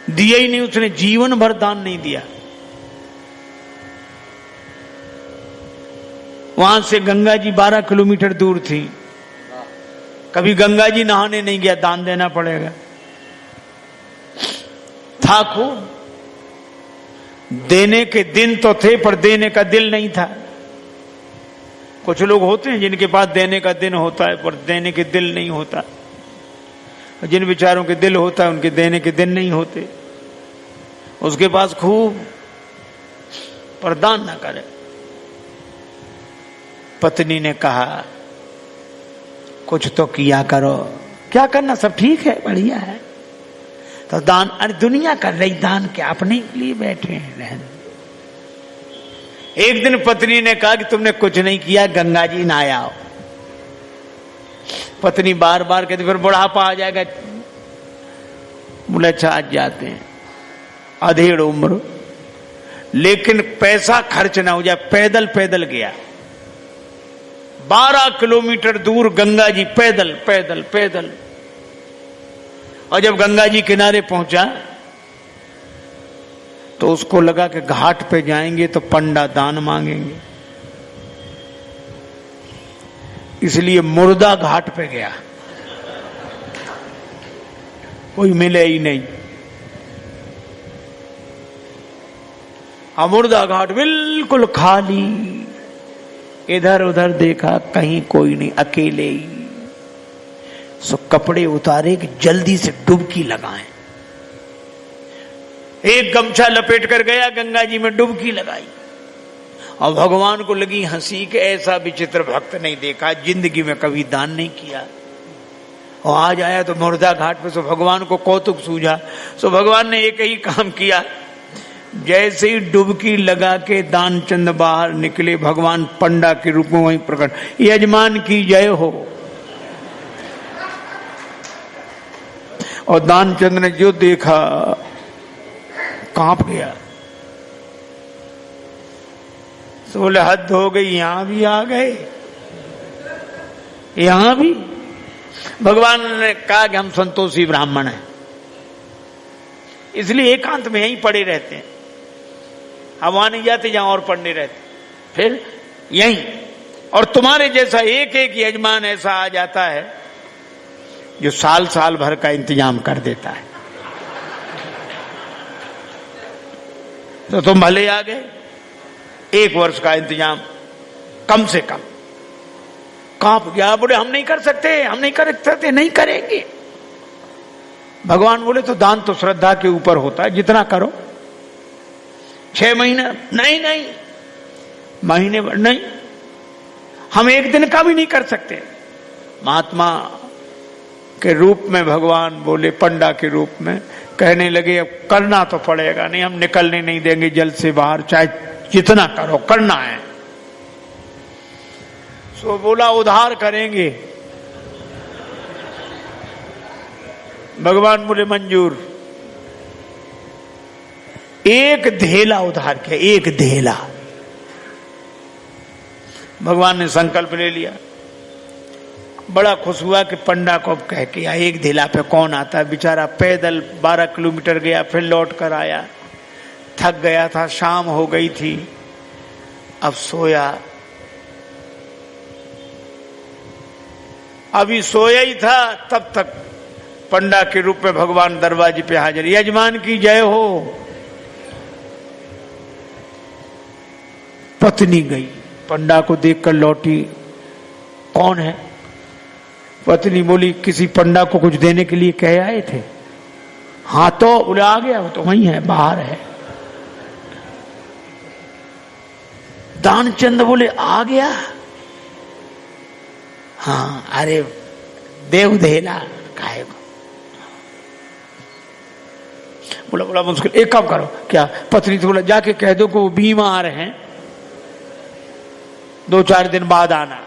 दिया ही नहीं, उसने जीवन भर दान नहीं दिया। वहां से गंगा जी 12 किलोमीटर दूर थी, कभी गंगा जी नहाने नहीं गया, दान देना पड़ेगा। था खूब, देने के दिन तो थे पर देने का दिल नहीं था। कुछ लोग होते हैं जिनके पास देने का दिन होता है पर देने के दिल नहीं होता, जिन बेचारों के दिल होता है उनके देने के दिन नहीं होते। उसके पास खूब पर दान न करे। पत्नी ने कहा कुछ तो किया करो। क्या करना, सब ठीक है, बढ़िया है। तो दान, अरे दुनिया कर रही, दान क्या अपने लिए बैठे हैं रहने। एक दिन पत्नी ने कहा कि तुमने कुछ नहीं किया, गंगा जी नहाया आओ। पत्नी बार बार कहती फिर बुढ़ापा आ जाएगा। बोले अच्छा आज जाते हैं, अधेड़ उम्र, लेकिन पैसा खर्च ना हो जाए। पैदल पैदल गया 12 किलोमीटर दूर गंगा जी, पैदल पैदल पैदल। और जब गंगा जी किनारे पहुंचा तो उसको लगा कि घाट पे जाएंगे तो पंडा दान मांगेंगे, इसलिए मुर्दा घाट पे गया। कोई मिले ही नहीं। मुर्दा घाट बिल्कुल खाली, इधर उधर देखा कहीं कोई नहीं, अकेले ही। सो कपड़े उतारे कि जल्दी से डुबकी लगाएं। एक गमछा लपेट कर गया गंगा जी में, डुबकी लगाई। और भगवान को लगी हंसी कि ऐसा विचित्र भक्त नहीं देखा, जिंदगी में कभी दान नहीं किया। और आज आया तो मुर्दा घाट पे। सो भगवान को कौतुक सूझा। सो भगवान ने एक ही काम किया, जैसे ही डुबकी लगा के दानचंद बाहर निकले, भगवान पंडा के रूप में वहीं प्रकट, यजमान की जय हो। और दानचंद ने जो देखा कांप गया। तो बोले हद हो गई, यहां भी आ गए, यहां भी। भगवान ने कहा कि हम संतोषी ब्राह्मण हैं, इसलिए एकांत में यहीं पड़े रहते हैं, हम वहां नहीं जाते जहां और पढ़ने रहते, फिर यहीं। और तुम्हारे जैसा एक एक यजमान ऐसा आ जाता है जो साल साल भर का इंतजाम कर देता है। तो तुम भले आ गए, 1 वर्ष का इंतजाम कम से कम। कांप गया, बोले हम नहीं कर सकते, हम नहीं कर सकते, नहीं करेंगे। भगवान बोले तो दान तो श्रद्धा के ऊपर होता है, जितना करो। 6 महीने नहीं, नहीं महीने भर नहीं, हम 1 दिन का भी नहीं कर सकते। महात्मा के रूप में भगवान बोले, पंडा के रूप में कहने लगे अब करना तो पड़ेगा, नहीं हम निकलने नहीं देंगे जल से बाहर, चाहे जितना करो करना है। सो बोला उधार करेंगे। भगवान बोले मंजूर। 1 धेला उधार किया, 1 धेला। भगवान ने संकल्प ले लिया। बड़ा खुश हुआ कि पंडा को अब कह के 1 धेला पे कौन आता है। बेचारा पैदल 12 किलोमीटर गया, फिर लौट कर आया, थक गया था, शाम हो गई थी, अब सोया। अभी सोया ही था तब तक पंडा के रूप में भगवान दरवाजे पे हाजिर। यजमान की जय हो। पत्नी गई, पंडा को देखकर लौटी, कौन है? पत्नी बोली किसी पंडा को कुछ देने के लिए कह आए थे। हाँ तो बोले आ गया, वो तो वहीं है, बाहर है। दानचंद बोले आ गया? हाँ, अरे देव धेला काहे को? बोला मुश्किल, एक काम करो। क्या? पत्नी से बोला जाके कह दो कि वो बीमार हैं, 2-4 दिन बाद आना।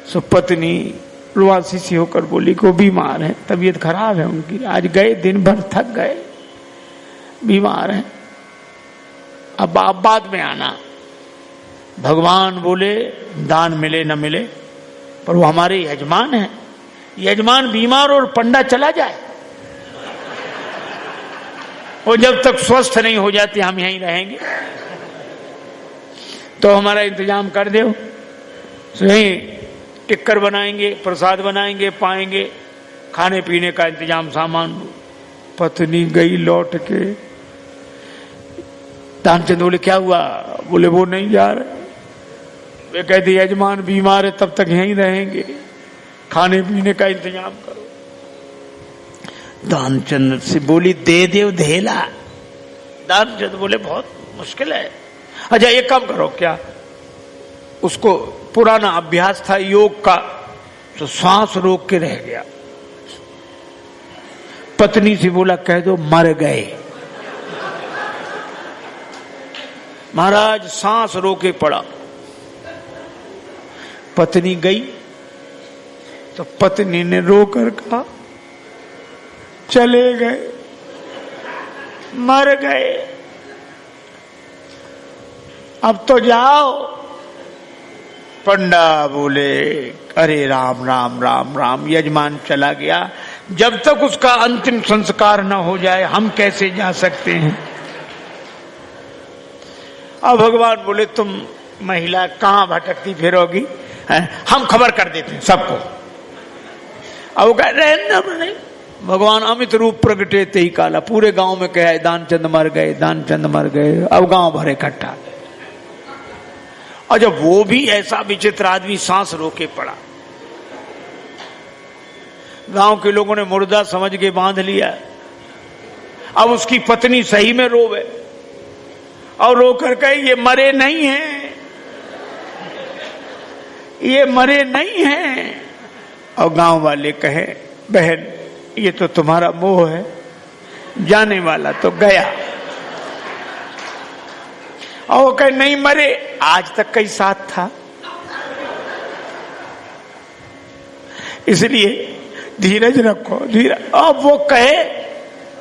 सो पत्नी रुआसी सी होकर बोली कि वो बीमार है, तबीयत खराब है उनकी, आज गए दिन भर थक गए, बीमार है, अब आप बाद में आना। भगवान बोले दान मिले न मिले पर वो हमारे यजमान हैं, यजमान बीमार और पंडा चला जाए वो जब तक स्वस्थ नहीं हो जाते हम यहीं रहेंगे, तो हमारा इंतजाम कर दो। यही टिक्कर बनाएंगे, प्रसाद बनाएंगे, पाएंगे, खाने पीने का इंतजाम, सामान। पत्नी गई लौट के। दानचंद बोले क्या हुआ? बोले वो नहीं जा रहे। वे कहती यजमान बीमार है, तब तक यहीं रहेंगे, खाने पीने का इंतजाम करो। दानचंद से बोली दे दे धेला। दानचंद बोले बहुत मुश्किल है। अच्छा एक काम करो, क्या उसको पुराना अभ्यास था योग का, तो सांस रोक के रह गया। पत्नी से बोला कह दो मर गए। महाराज सांस रोके पड़ा। पत्नी गई तो पत्नी ने रोकर कहा चले गए, मर गए, अब तो जाओ। पंडा बोले अरे राम राम राम राम, यजमान चला गया, जब तक उसका अंतिम संस्कार न हो जाए हम कैसे जा सकते हैं। अब भगवान बोले तुम महिला कहां भटकती फिरोगी, हम खबर कर देते हैं सबको। अब वो कह रहे भगवान अमित रूप प्रगटे ते ही काला, पूरे गांव में कहा दानचंद मर गए, दानचंद मर गए। अब गांव भर इकट्ठा। और जब वो भी ऐसा विचित्र आदमी सांस रोके पड़ा, गांव के लोगों ने मुर्दा समझ के बांध लिया। अब उसकी पत्नी सही में रोवे और रोकर कहे ये मरे नहीं हैं, ये मरे नहीं हैं। और गांव वाले कहे बहन ये तो तुम्हारा मोह है, जाने वाला तो गया। और वो कहे नहीं मरे, आज तक कई साथ था, इसलिए धीरज रखो, धीरज। अब वो कहे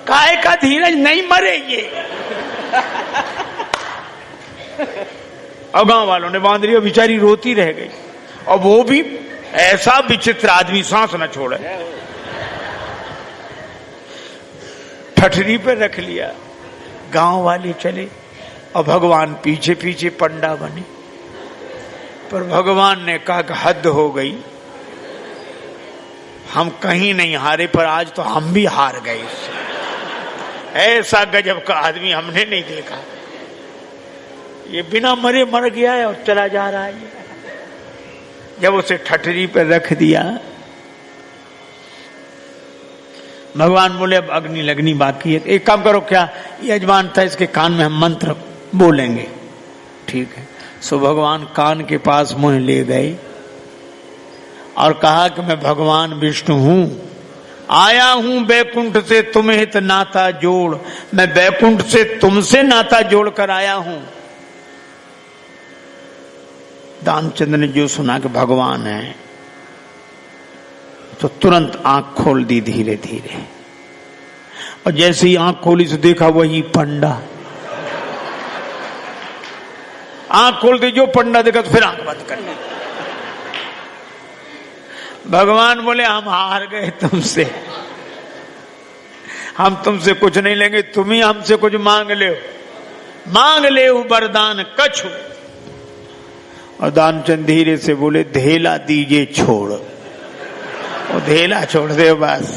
काय का धीरज, नहीं मरे ये। और गांव वालों ने बांध लिया, बेचारी रोती रह गई। और वो भी ऐसा विचित्र आदमी, सांस न छोड़े, ठठरी पे रख लिया। गांव वाले चले और भगवान पीछे पीछे पंडा बने। पर भगवान ने कहा कि हद हो गई, हम कहीं नहीं हारे, पर आज तो हम भी हार गए। ऐसा गजब का आदमी हमने नहीं देखा। ये बिना मरे मर गया है और चला जा रहा है। जब उसे ठठरी पर रख दिया, भगवान बोले अब अग्नि लगनी बाकी है। एक काम करो, क्या यजमान था इसके कान में हम मंत्र बोलेंगे, ठीक है। सो भगवान कान के पास मुंह ले गए और कहा कि मैं भगवान विष्णु हूं, आया हूं बैकुंठ से तुम्हें हित नाता जोड़, मैं बैकुंठ से तुमसे नाता जोड़ कर आया हूं। दानचंद ने जो सुना कि भगवान है, तो तुरंत आंख खोल दी धीरे धीरे। और जैसे ही आंख खोली तो देखा वही पंडा। आंख खोल दी, जो पंडा देखा तो फिर आंख बंद कर ली। भगवान बोले हम हार गए तुमसे, हम तुमसे कुछ नहीं लेंगे, तुम ही हमसे कुछ मांग ले वरदान कछु। और दानचंद धीरे से बोले धेला दीजिए छोड़। और धेला छोड़ दे बस।